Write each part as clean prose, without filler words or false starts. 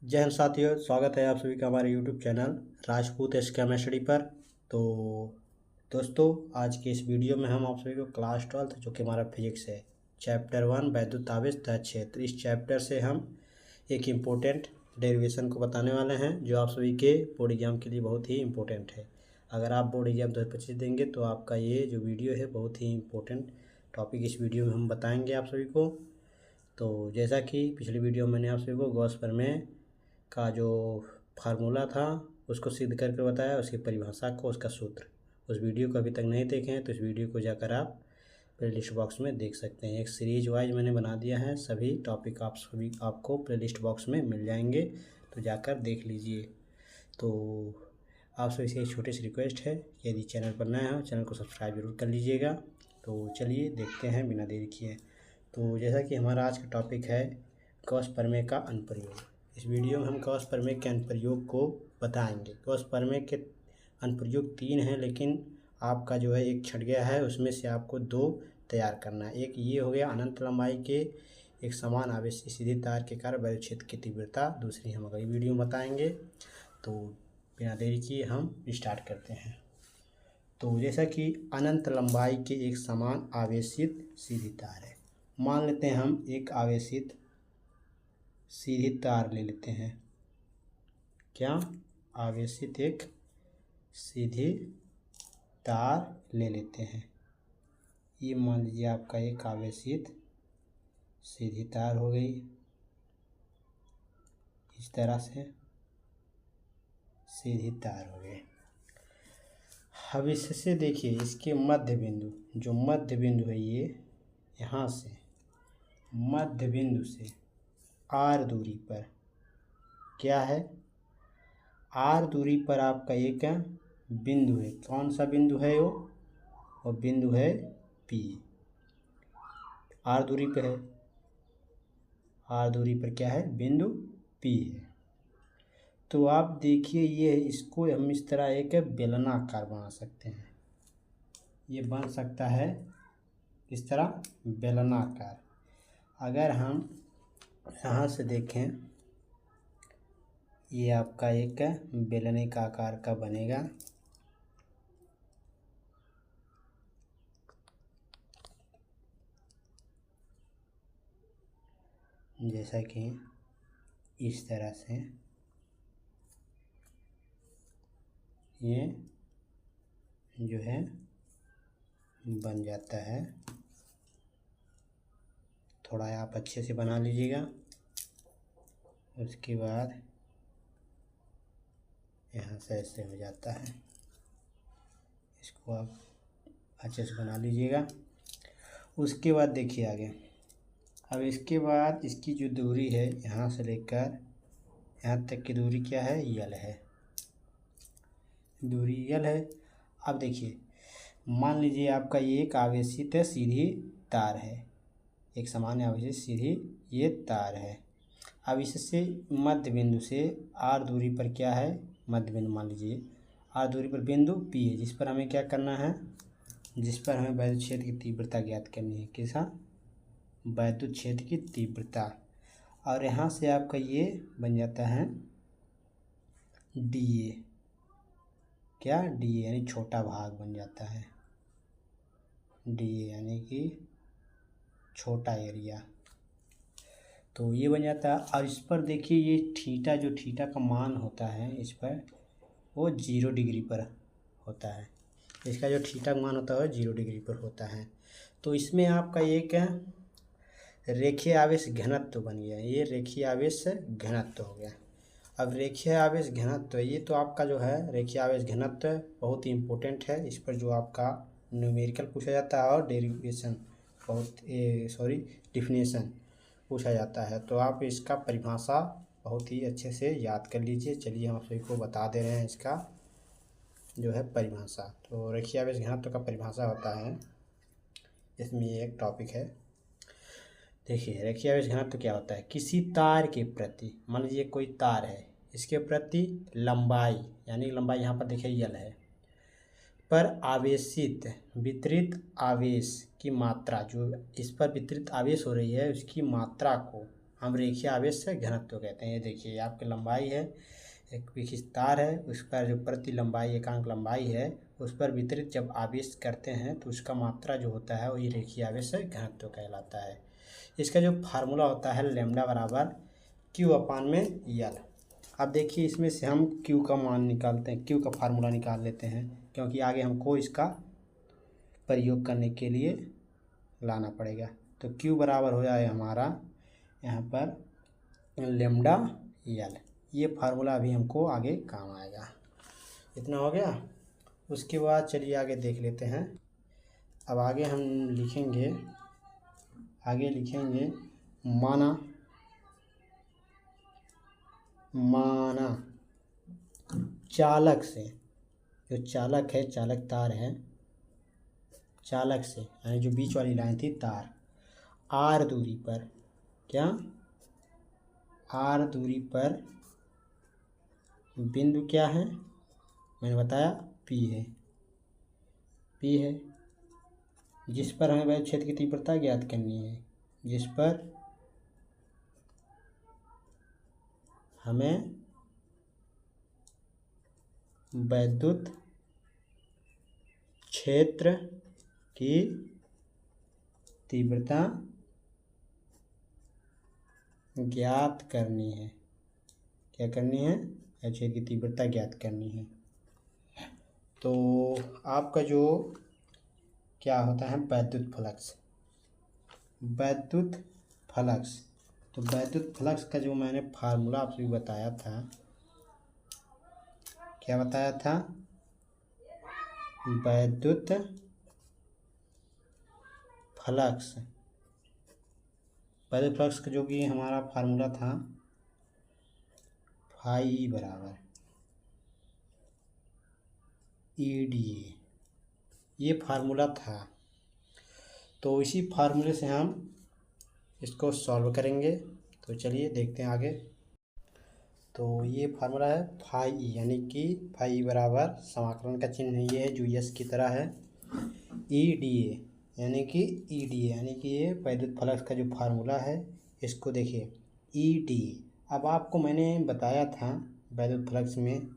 जय हिंद साथियों, स्वागत है आप सभी का हमारे यूट्यूब चैनल राजपूत केमिस्ट्री पर। तो दोस्तों, आज के इस वीडियो में हम आप सभी को क्लास 12 जो कि हमारा फिजिक्स है, चैप्टर 1 वैद्युत आवेश तथा क्षेत्र, इस चैप्टर से हम एक इम्पोर्टेंट डेरिवेशन को बताने वाले हैं जो आप सभी के बोर्ड एग्जाम के लिए बहुत ही इम्पोर्टेंट है। अगर आप बोर्ड एग्जाम 2025 देंगे तो आपका ये जो वीडियो है बहुत ही इम्पोर्टेंट टॉपिक इस वीडियो में हम बताएंगे आप सभी को। तो जैसा कि पिछली वीडियो में मैंने आप सभी को गॉस प्रमेय का जो फार्मूला था उसको सिद्ध करके बताया, उसकी परिभाषा को, उसका सूत्र। उस वीडियो को अभी तक नहीं देखे हैं तो इस वीडियो को जाकर आप प्लेलिस्ट बॉक्स में देख सकते हैं। एक सीरीज वाइज मैंने बना दिया है, सभी टॉपिक आपको प्लेलिस्ट बॉक्स में मिल जाएंगे, तो जाकर देख लीजिए। तो आप सभी से एक छोटी सी रिक्वेस्ट है, यदि चैनल पर नए हो चैनल को सब्सक्राइब जरूर कर लीजिएगा। तो चलिए देखते हैं बिना देरी किए। तो जैसा कि हमारा आज का टॉपिक है गॉस प्रमेय का अनुप्रयोग, इस वीडियो में हम गॉस प्रमेय के अनुप्रयोग को बताएंगे। गॉस प्रमेय के अनुप्रयोग 3 हैं, लेकिन आपका जो है एक छट गया है, उसमें से आपको 2 तैयार करना है। एक ये हो गया अनंत लंबाई के एक समान आवेशी सीधी तार के कारण वैद्युत क्षेत्र की तीव्रता, दूसरी हम अगली वीडियो में बताएंगे। तो बिना देरी किए हम स्टार्ट करते हैं। तो जैसा कि अनंत लंबाई के एक समान आवेशित सीधी तार है, मान लेते हैं हम एक आवेशित सीधी तार ले लेते हैं। क्या? आवेशित एक सीधी तार ले लेते हैं। ये मान लीजिए आपका एक आवेशित सीधी तार हो गई, इस तरह से सीधी तार हो गई। अब इससे देखिए, इसके मध्य बिंदु, जो मध्य बिंदु है ये, यहाँ से मध्य बिंदु से आर दूरी पर क्या है, आर दूरी पर आपका एक बिंदु है। कौन सा बिंदु है वो बिंदु है पी। आर दूरी पर है, आर दूरी पर क्या है, बिंदु पी है। तो आप देखिए, ये इसको हम इस तरह एक बेलनाकार बना सकते हैं। ये बन सकता है इस तरह बेलनाकार। अगर हम यहाँ से देखें, ये आपका एक बेलने का आकार का बनेगा। जैसा कि इस तरह से ये जो है बन जाता है। थोड़ा आप अच्छे से बना लीजिएगा। उसके बाद यहाँ से ऐसे हो जाता है, इसको आप अच्छे से बना लीजिएगा। उसके बाद देखिए आगे, अब इसके बाद इसकी जो दूरी है यहाँ से लेकर यहाँ तक की दूरी क्या है, यल है, दूरी यल है। अब देखिए, मान लीजिए आपका ये एक आवेशित सीधी तार है, एक सामान्य आवेशित सीधी ये तार है। अब इससे मध्य बिंदु से आर दूरी पर क्या है, मध्य बिंदु मान लीजिए आर दूरी पर बिंदु पी है, जिस पर हमें क्या करना है, जिस पर हमें वैद्युत क्षेत्र की तीव्रता ज्ञात करनी है। कैसा? वैद्युत क्षेत्र की तीव्रता। और यहाँ से आपका ये बन जाता है डी ए। क्या? डी ए यानी छोटा भाग बन जाता है, डी ए यानी कि छोटा एरिया। तो ये बन जाता है। और इस पर देखिए, ये थीटा, जो थीटा का मान होता है इस पर, वो 0 डिग्री पर होता है। इसका जो थीटा का मान होता है 0 डिग्री पर होता है। तो इसमें आपका एक रेखीय आवेश घनत्व बन गया, ये रेखीय आवेश घनत्व हो गया। अब रेखीय आवेश घनत्व, ये तो आपका जो है रेखीय आवेश घनत्व बहुत ही इम्पोर्टेंट है। इस पर जो आपका न्यूमेरिकल पूछा जाता है और डेरिवेशन डिफिनेशन पूछा जाता है। तो आप इसका परिभाषा बहुत ही अच्छे से याद कर लीजिए। चलिए हम आप सभी को बता दे रहे हैं इसका जो है परिभाषा। तो रेखीय आवेश घनत्व का परिभाषा होता है, इसमें ये एक टॉपिक है। देखिए, रेखीय आवेश घनत्व क्या होता है, किसी तार के प्रति, मान लीजिए कोई तार है, इसके प्रति लंबाई, यानी लंबाई यहाँ पर देखिए यल है, पर आवेशित वितरित आवेश की मात्रा, जो इस पर वितरित आवेश हो रही है उसकी मात्रा को हम रेखीय आवेश से घनत्व कहते हैं। ये देखिए, ये आपकी लंबाई है, एक विशिष्ट तार है, उस पर जो प्रति लंबाई एकांक लंबाई है उस पर वितरित जब आवेश करते हैं तो उसका मात्रा जो होता है वही रेखीय आवेश से घनत्व कहलाता है। इसका जो फार्मूला होता है लैम्डा बराबर क्यू अपान में यल। अब देखिए, इसमें से हम क्यू का मान निकालते हैं, क्यू का फार्मूला निकाल लेते हैं, क्योंकि आगे हमको इसका प्रयोग करने के लिए लाना पड़ेगा। तो क्यू बराबर हो जाए हमारा यहाँ पर लैम्डा यल। ये फार्मूला अभी हमको आगे काम आएगा। इतना हो गया। उसके बाद चलिए आगे देख लेते हैं। अब आगे हम लिखेंगे, माना चालक से, जो चालक है, चालक तार है, चालक से यानी जो बीच वाली लाइन थी तार, आर दूरी पर, क्या आर दूरी पर बिंदु क्या है, मैंने बताया पी है, जिस पर हमें वैद्युत क्षेत्र की तीव्रता ज्ञात करनी है, जिस पर हमें वैद्युत क्षेत्र की तीव्रता ज्ञात करनी है। क्या करनी है? वैद्युत क्षेत्र की तीव्रता ज्ञात करनी है। तो आपका जो क्या होता है वैद्युत फ्लक्स, तो वैद्युत फ्लक्स का जो मैंने फार्मूला आपसे बताया था, क्या बताया था? वैद्युत फ्लक्स का जो कि हमारा फार्मूला था फाई बराबर EDA, ये फार्मूला था। तो इसी फार्मूले से हम इसको सॉल्व करेंगे। तो चलिए देखते हैं आगे। तो ये फार्मूला है फाई ई, यानी कि फाई बराबर समाकलन का चिन्ह ये है जो यस की तरह है, EDA यानी कि ये वैद्युत फ्लक्स का जो फार्मूला है इसको देखिए EDA। अब आपको मैंने बताया था वैद्युत फ्लक्स में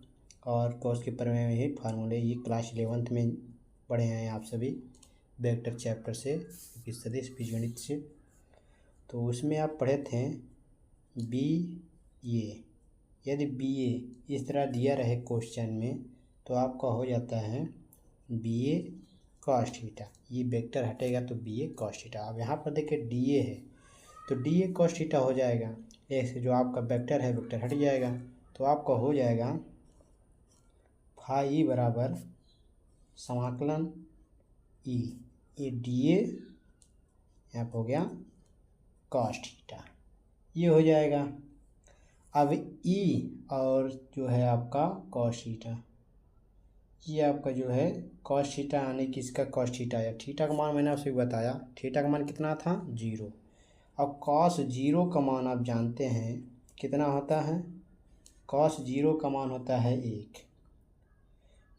और कॉस के प्रमेय में ही फार्मूले, ये क्लास 11th में पढ़े हैं आप सभी वेक्टर चैप्टर से, सदिश बीजगणित से। तो उसमें आप पढ़े थे BA, यदि BA इस तरह दिया रहे क्वेश्चन में तो आपका हो जाता है BA cos थीटा, ये वेक्टर हटेगा तो BA cos थीटा। अब यहाँ पर देखिए DA है तो DA cos थीटा हो जाएगा, ऐसे जो आपका वेक्टर है वेक्टर हट जाएगा, तो आपका हो जाएगा फाई बराबर समाकलन E, ये DA यहाँ पर हो गया cos थीटा, ये हो जाएगा। अब E और जो है आपका cos थीटा, ये आपका जो है cos थीटा यानी कि इसका cos थीटा है। थीटा का मान मैंने आपसे बताया, थीटा का मान कितना था 0। अब cos 0 का मान आप जानते हैं कितना होता है, cos 0 का मान होता है 1,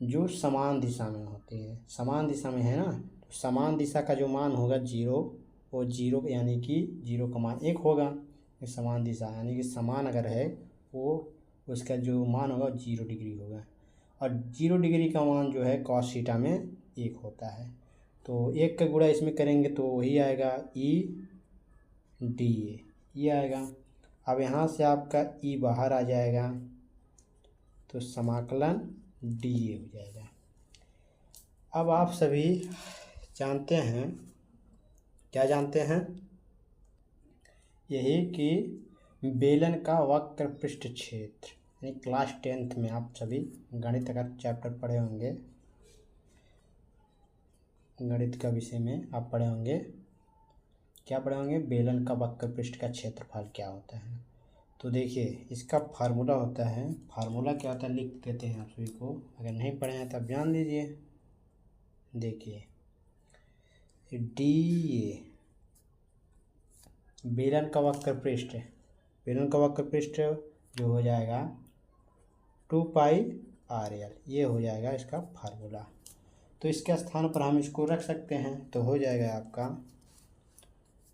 जो समान दिशा में होती है, समान दिशा में है ना, तो समान दिशा का जो मान होगा 0, वो 0 यानी कि 0 का मान 1 होगा। समान दिशा यानी कि समान अगर है वो उसका जो मान होगा 0 डिग्री होगा, और 0 डिग्री का मान जो है cos थीटा में 1 होता है। तो 1 का गुणा इसमें करेंगे तो वही आएगा EDA, ये आएगा। अब यहाँ से आपका E बाहर आ जाएगा तो समाकलन DA हो जाएगा। अब आप सभी जानते हैं, क्या जानते हैं? यही कि बेलन का वक्र पृष्ठ क्षेत्र, यानी क्लास 10th में आप सभी गणित का चैप्टर पढ़े होंगे, गणित का विषय में आप पढ़े होंगे, क्या पढ़े होंगे? बेलन का वक्र पृष्ठ का क्षेत्रफल क्या होता है। तो देखिए इसका फार्मूला होता है, फार्मूला क्या होता है लिख देते हैं आप सभी को, अगर नहीं पढ़े हैं तब जान लीजिए। देखिए DA बेलन का वक्र पृष्ठ, बेलन का वक्र पृष्ठ जो हो जाएगा 2πRL, ये हो जाएगा इसका फार्मूला। तो इसके स्थान पर हम इसको रख सकते हैं, तो हो जाएगा आपका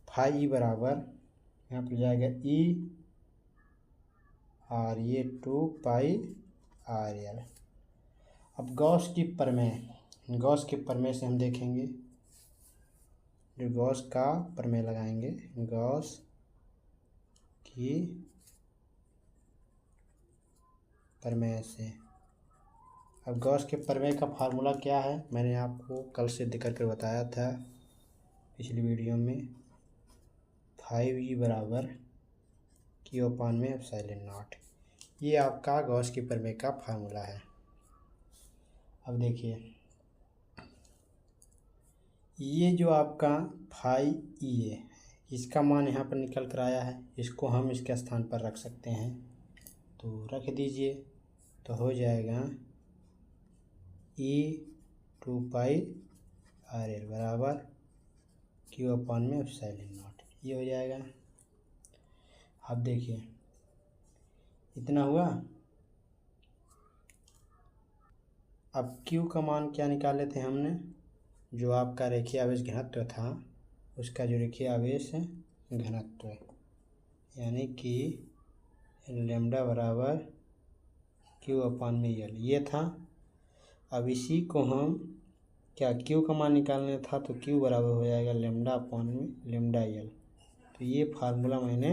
फाई बराबर यहाँ पर जाएगा ई और ये 2 पाई आर एल। अब गॉस की प्रमेय से हम देखेंगे, जो गॉस का प्रमेय लगाएंगे, गॉस की प्रमेय से। अब गॉस के प्रमेय का फार्मूला क्या है, मैंने आपको कल सिद्ध करके बताया था पिछली वीडियो में। 5E बराबर Q/में/0। ये आपका गॉस की प्रमेय का फार्मूला है। अब देखिए, ये जो आपका 5E है, इसका मान यहाँ पर निकल कर आया है, इसको हम इसके स्थान पर रख सकते हैं, तो रख दीजिए। तो हो जाएगा E2 पाई आर एल बराबर Q/में/0। ये हो जाएगा। अब देखिए, इतना हुआ। अब Q का मान क्या निकाले थे हमने, जो आपका रेखीय आवेश घनत्व था, उसका जो रेखीय आवेश घनत्व, यानी कि लैम्डा बराबर Q/L ये था। अब इसी को हम क्या, Q का मान निकालना था, तो Q बराबर हो जाएगा λ/λL। तो ये फार्मूला मैंने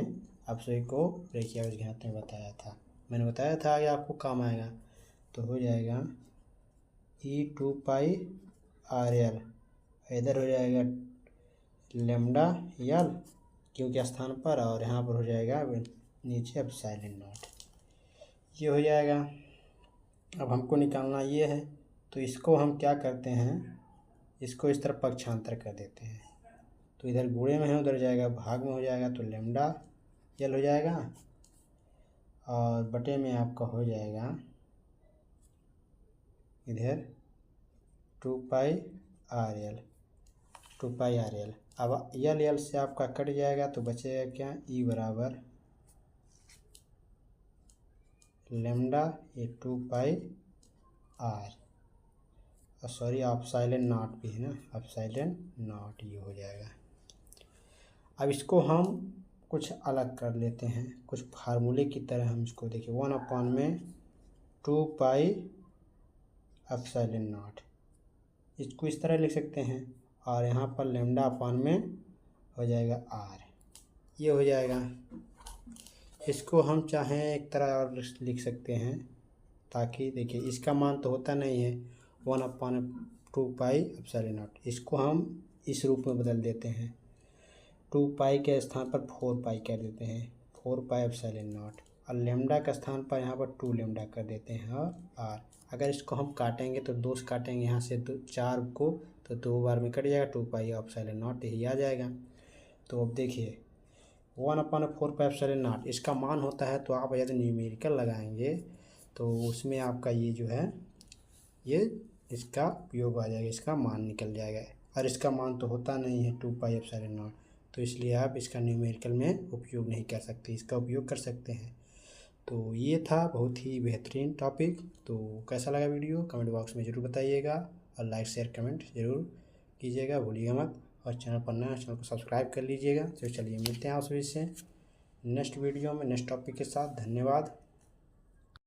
आप सभी को रेखीय आवेश घनत्व में बताया था, मैंने बताया था आगे आपको काम आएगा। तो हो जाएगा E2 पाई आर एल, इधर हो जाएगा λL Q के स्थान पर, और यहाँ पर हो जाएगा नीचे ε0। ये हो जाएगा। अब हमको निकालना ये है, तो इसको हम क्या करते हैं, इसको इस तरफ पक्षांतर कर देते हैं। तो इधर गुणे में है, उधर जाएगा भाग में हो जाएगा, तो λL हो जाएगा, और बटे में आपका हो जाएगा इधर 2 पाई आर एल। अब L से आपका कट जाएगा, तो बचेगा क्या, E बराबर लैम्डा ये 2 पाई आर, सॉरी ε0 भी है ना, ε0 ये हो जाएगा। अब इसको हम कुछ अलग कर लेते हैं, कुछ फार्मूले की तरह हम इसको देखिए, 1/2 पाई ε0, इसको इस तरह लिख सकते हैं, और यहाँ पर λ/में हो जाएगा r, ये हो जाएगा। इसको हम चाहें एक तरह और लिख सकते हैं, ताकि देखिए इसका मान तो होता नहीं है 1/2 पाई ε0, इसको हम इस रूप में बदल देते हैं, 2 पाई के स्थान पर 4 पाई कर देते हैं, 4 पाई ε0, और लैम्डा के स्थान पर यहाँ पर 2 लैम्डा कर देते हैं, और r। अगर इसको हम काटेंगे तो 2 से काटेंगे यहाँ से 4 को, तो 2 बार में कट जाएगा, 2 पाई ε0 यही आ जाएगा। तो अब देखिए 1/4 पाई ε0 इसका मान होता है, तो आप यदि न्यूमेरिकल लगाएंगे तो उसमें आपका ये जो है, ये इसका उपयोग आ जाएगा, इसका मान निकल जाएगा, और इसका मान तो होता नहीं है 2 पाई ε0, तो इसलिए आप इसका न्यूमेरिकल में उपयोग नहीं कर सकते, इसका उपयोग कर सकते हैं। तो ये था बहुत ही बेहतरीन टॉपिक। तो कैसा लगा वीडियो कमेंट बॉक्स में ज़रूर बताइएगा, और लाइक शेयर कमेंट ज़रूर कीजिएगा, भूलिएगा मत, और चैनल पर नया चैनल को सब्सक्राइब कर लीजिएगा। तो चलिए मिलते हैं आप सभी से नेक्स्ट वीडियो में नेक्स्ट टॉपिक के साथ। धन्यवाद।